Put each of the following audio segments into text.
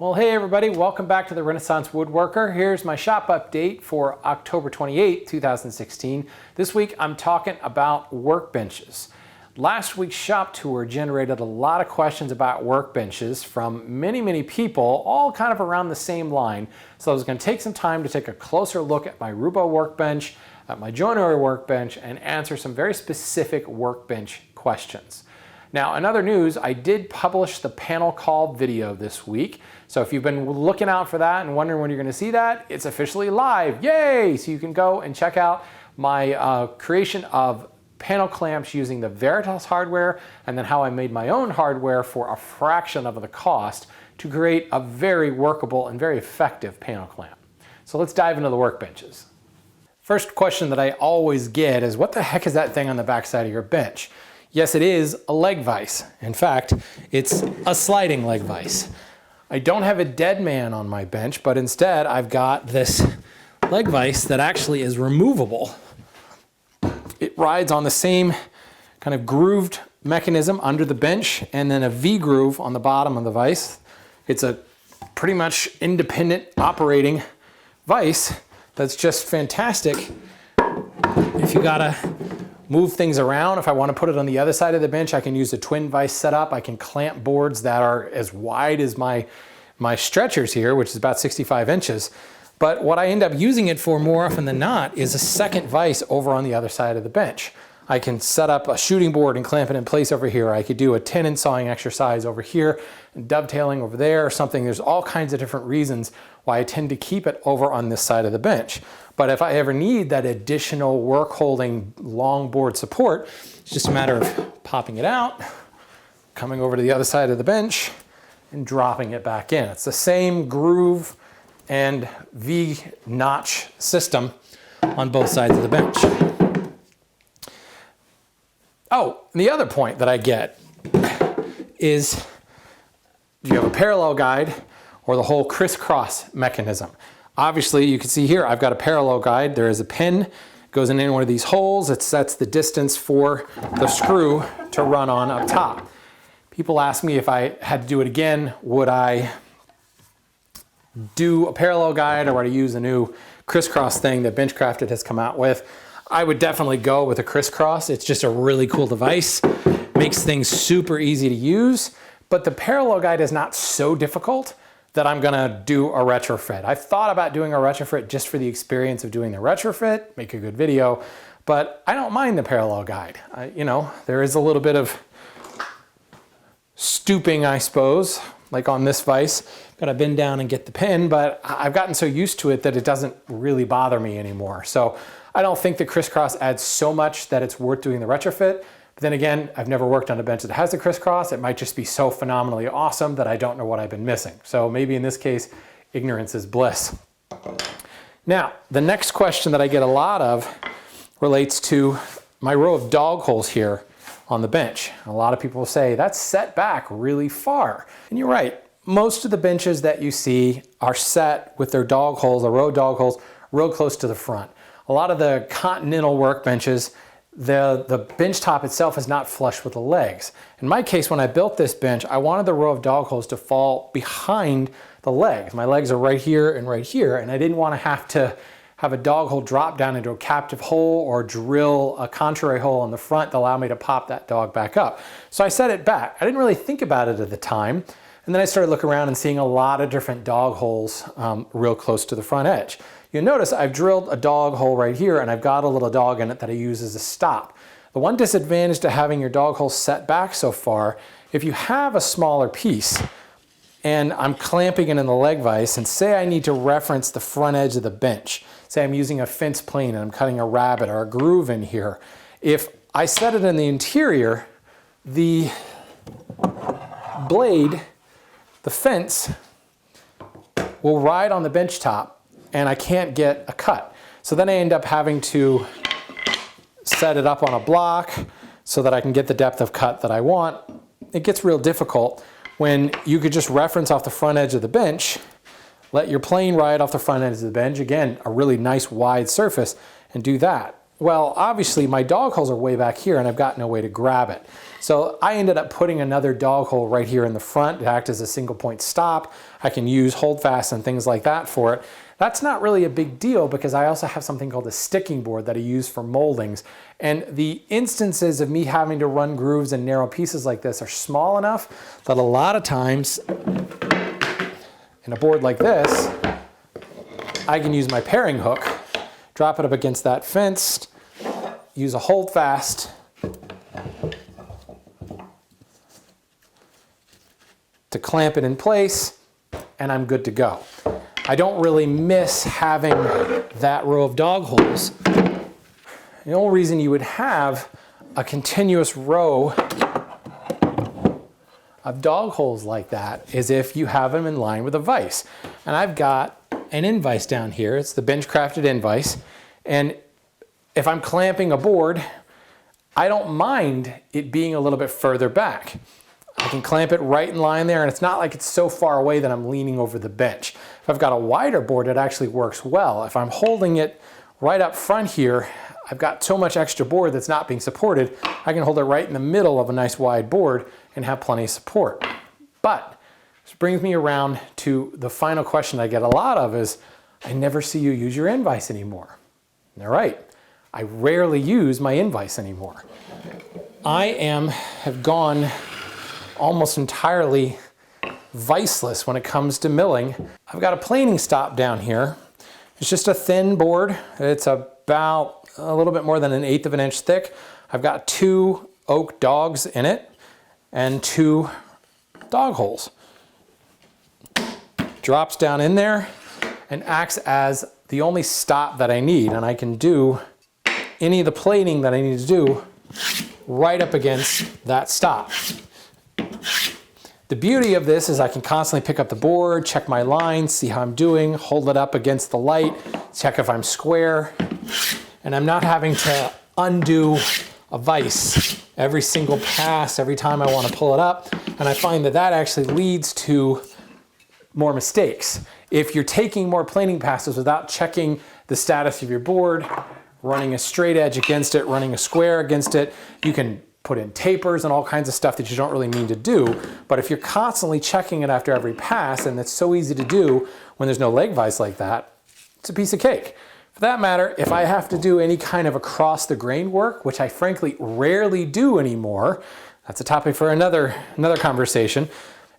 Well, hey everybody, welcome back to the Renaissance Woodworker. Here's my shop update for October 28, 2016. This week I'm talking about workbenches. Last week's shop tour generated a lot of questions about workbenches from many people, all kind of around the same line. So I was going to take some time to take a closer look at my Rubo workbench, at my joinery workbench, and answer some very specific workbench questions. Now, in other news, I did publish the panel call video this week. So if you've been looking out for that and wondering when you're going to see that, it's officially live. Yay! So you can go and check out my creation of panel clamps using the Veritas hardware, and then how I made my own hardware for a fraction of the cost to create a very workable and very effective panel clamp. So let's dive into the workbenches. First question that I always get is, what the heck is that thing on the back side of your bench? Yes, it is a leg vise. In fact, it's a sliding leg vise. I don't have a dead man on my bench, but instead I've got this leg vise that actually is removable. It rides on the same kind of grooved mechanism under the bench and then a V groove on the bottom of the vise. It's a pretty much independent operating vise that's just fantastic if you gotta move things around. If I want to put it on the other side of the bench, I can use a twin vise setup. I can clamp boards that are as wide as my stretchers here, which is about 65 inches. But what I end up using it for more often than not is a second vise over on the other side of the bench. I can set up a shooting board and clamp it in place over here. I could do a tenon sawing exercise over here, and dovetailing over there or something. There's all kinds of different reasons why I tend to keep it over on this side of the bench. But if I ever need that additional work holding long board support, it's just a matter of popping it out, coming over to the other side of the bench, and dropping it back in. It's the same groove and V notch system on both sides of the bench. Oh, and the other point that I get is, do you have a parallel guide or the whole crisscross mechanism? Obviously, you can see here, I've got a parallel guide. There is a pin, goes in one of these holes. It sets the distance for the screw to run on up top. People ask me if I had to do it again, would I do a parallel guide or would I use a new crisscross thing that Benchcrafted has come out with? I would definitely go with a crisscross. It's just a really cool device. Makes things super easy to use, but the parallel guide is not so difficult that I'm gonna do a retrofit. I've thought about doing a retrofit just for the experience of doing the retrofit, make a good video, but I don't mind the parallel guide. You know, there is a little bit of stooping, I suppose, like on this vise. Gotta bend down and get the pin, but I've gotten so used to it that it doesn't really bother me anymore. So I don't think the crisscross adds so much that it's worth doing the retrofit. But then again, I've never worked on a bench that has the crisscross. It might just be so phenomenally awesome that I don't know what I've been missing. So maybe in this case, ignorance is bliss. Now, the next question that I get a lot of relates to my row of dog holes here on the bench. A lot of people will say, that's set back really far. And you're right. Most of the benches that you see are set with their dog holes, a row of dog holes, real close to the front. A lot of the continental workbenches, the bench top itself is not flush with the legs. In my case, when I built this bench, I wanted the row of dog holes to fall behind the legs. My legs are right here, and I didn't want to have a dog hole drop down into a captive hole or drill a contrary hole in the front to allow me to pop that dog back up. So I set it back. I didn't really think about it at the time. And then I started looking around and seeing a lot of different dog holes real close to the front edge. You'll notice I've drilled a dog hole right here and I've got a little dog in it that I use as a stop. The one disadvantage to having your dog hole set back so far, if you have a smaller piece and I'm clamping it in the leg vise, and say I need to reference the front edge of the bench, say I'm using a fence plane and I'm cutting a rabbet or a groove in here, if I set it in the interior, the blade, the fence, will ride on the bench top and I can't get a cut. So then I end up having to set it up on a block so that I can get the depth of cut that I want. It gets real difficult when you could just reference off the front edge of the bench, let your plane ride off the front edge of the bench, again, a really nice wide surface, and do that. Well, obviously my dog holes are way back here and I've got no way to grab it. So I ended up putting another dog hole right here in the front to act as a single point stop. I can use holdfast and things like that for it. That's not really a big deal because I also have something called a sticking board that I use for moldings. And the instances of me having to run grooves and narrow pieces like this are small enough that a lot of times in a board like this, I can use my paring hook, drop it up against that fence, use a holdfast, to clamp it in place, and I'm good to go. I don't really miss having that row of dog holes. The only reason you would have a continuous row of dog holes like that is if you have them in line with a vise. And I've got an end vise down here. It's the bench crafted end vise. And if I'm clamping a board, I don't mind it being a little bit further back. I can clamp it right in line there, and it's not like it's so far away that I'm leaning over the bench. If I've got a wider board, it actually works well. If I'm holding it right up front here, I've got so much extra board that's not being supported, I can hold it right in the middle of a nice wide board and have plenty of support. But this brings me around to the final question I get a lot of is, I never see you use your end vise anymore. All right, I rarely use my end vise anymore. I have gone almost entirely viceless when it comes to milling. I've got a planing stop down here. It's just a thin board. It's about a little bit more than 1/8 of an inch thick. I've got 2 oak dogs in it and 2 dog holes. Drops down in there and acts as the only stop that I need, and I can do any of the planing that I need to do right up against that stop. The beauty of this is I can constantly pick up the board, check my lines, see how I'm doing, hold it up against the light, check if I'm square, and I'm not having to undo a vise every single pass, every time I want to pull it up, and I find that that actually leads to more mistakes. If you're taking more planing passes without checking the status of your board, running a straight edge against it, running a square against it, you can put in tapers and all kinds of stuff that you don't really mean to do. But if you're constantly checking it after every pass, and it's so easy to do when there's no leg vise like that, it's a piece of cake. For that matter, if I have to do any kind of across the grain work, which I frankly rarely do anymore, that's a topic for another conversation.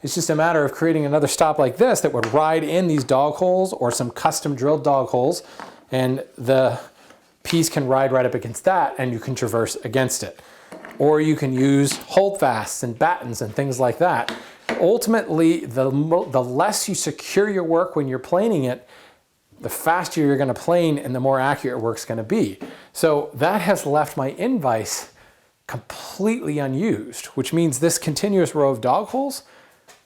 It's just a matter of creating another stop like this that would ride in these dog holes or some custom drilled dog holes, and the piece can ride right up against that and you can traverse against it. Or you can use holdfasts and battens and things like that. Ultimately, the less you secure your work when you're planing it, the faster you're going to plane and the more accurate work's going to be. So that has left my end vise completely unused, which means this continuous row of dog holes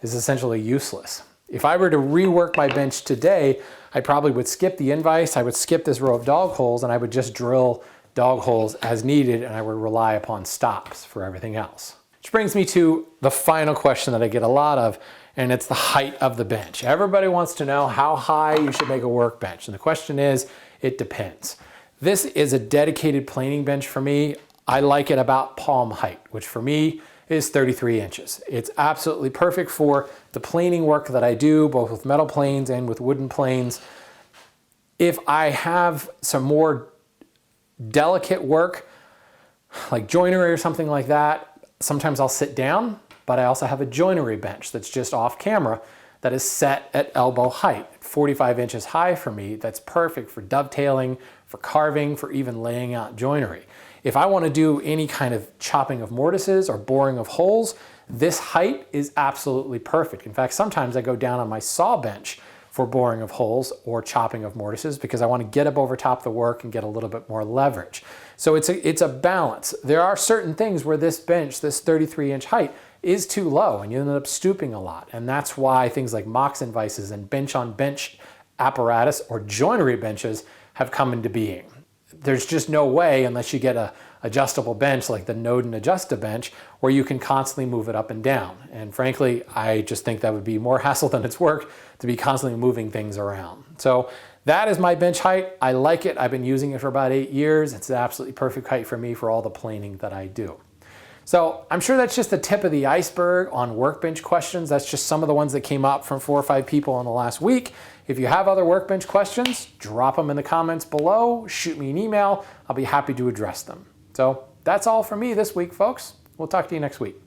is essentially useless. If I were to rework my bench today, I probably would skip the end vise, I would skip this row of dog holes, and I would just drill dog holes as needed, and I would rely upon stops for everything else. Which brings me to the final question that I get a lot of, and it's the height of the bench. Everybody wants to know how high you should make a workbench, and the question is, it depends. This is a dedicated planing bench for me. I like it about palm height, which for me is 33 inches. It's absolutely perfect for the planing work that I do, both with metal planes and with wooden planes. If I have some more delicate work, like joinery or something like that, sometimes I'll sit down, but I also have a joinery bench that's just off camera that is set at elbow height, 45 inches high for me. That's perfect for dovetailing, for carving, for even laying out joinery. If I want to do any kind of chopping of mortises or boring of holes, this height is absolutely perfect. In fact, sometimes I go down on my saw bench for boring of holes or chopping of mortises because I want to get up over top of the work and get a little bit more leverage. So it's a balance. There are certain things where this bench, this 33-inch height, is too low and you end up stooping a lot. And that's why things like Moxon vices and bench-on-bench apparatus or joinery benches have come into being. There's just no way, unless you get a adjustable bench like the Nodin Adjust-A-Bench, where you can constantly move it up and down. And frankly, I just think that would be more hassle than it's worth to be constantly moving things around. So That is my bench height. I like it. I've been using it for about 8 years. It's the absolutely perfect height for me for all the planing that I do. So I'm sure that's just the tip of the iceberg on workbench questions. That's just some of the ones that came up from 4 or 5 people in the last week. If you have other workbench questions, drop them in the comments below, shoot me an email. I'll be happy to address them. So that's all for me this week, folks. We'll talk to you next week.